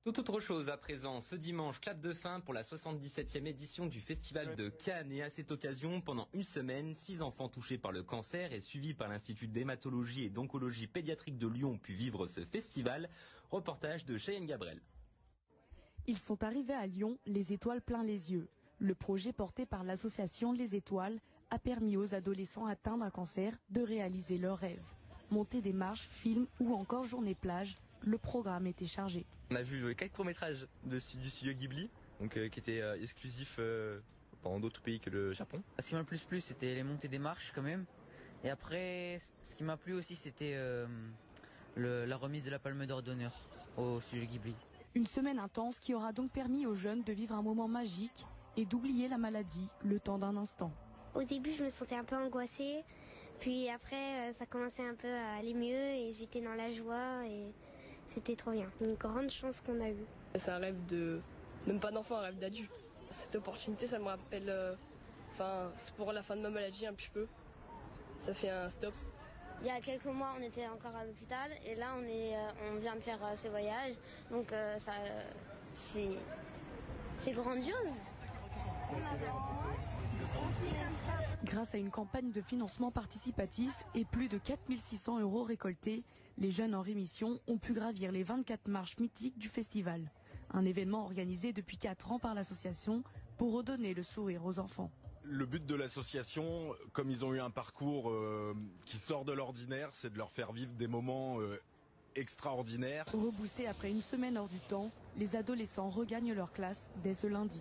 Tout autre chose à présent, ce dimanche, clap de fin pour la 77e édition du Festival de Cannes. Et à cette occasion, pendant une semaine, 6 enfants touchés par le cancer et suivis par l'Institut d'hématologie et d'oncologie pédiatrique de Lyon ont pu vivre ce festival. Reportage de Cheyenne Gabriel. Ils sont arrivés à Lyon, les étoiles plein les yeux. Le projet porté par l'association Les Étoiles a permis aux adolescents atteints d'un cancer de réaliser leurs rêves. Monter des marches, films ou encore journée plage, le programme était chargé. On a vu 4 courts-métrages du studio Ghibli, qui étaient exclusifs dans d'autres pays que le Japon. Ce qui m'a le plus plu, c'était les montées des marches quand même. Et après, ce qui m'a plu aussi, c'était la remise de la Palme d'Or d'honneur au studio Ghibli. Une semaine intense qui aura donc permis aux jeunes de vivre un moment magique et d'oublier la maladie le temps d'un instant. Au début, je me sentais un peu angoissée. Puis après, ça commençait un peu à aller mieux et j'étais dans la joie et c'était trop bien. Une grande chance qu'on a eue. C'est un rêve de, même pas d'enfant, un rêve d'adulte. Cette opportunité, ça me rappelle, c'est pour la fin de ma maladie un petit peu. Ça fait un stop. Il y a quelques mois, on était encore à l'hôpital et là, on vient de faire ce voyage. Donc c'est grandiose. Grâce à une campagne de financement participatif et plus de 4 600 € récoltés, les jeunes en rémission ont pu gravir les 24 marches mythiques du festival. Un événement organisé depuis 4 ans par l'association pour redonner le sourire aux enfants. Le but de l'association, comme ils ont eu un parcours qui sort de l'ordinaire, c'est de leur faire vivre des moments extraordinaires. Reboostés après une semaine hors du temps, les adolescents regagnent leur classe dès ce lundi.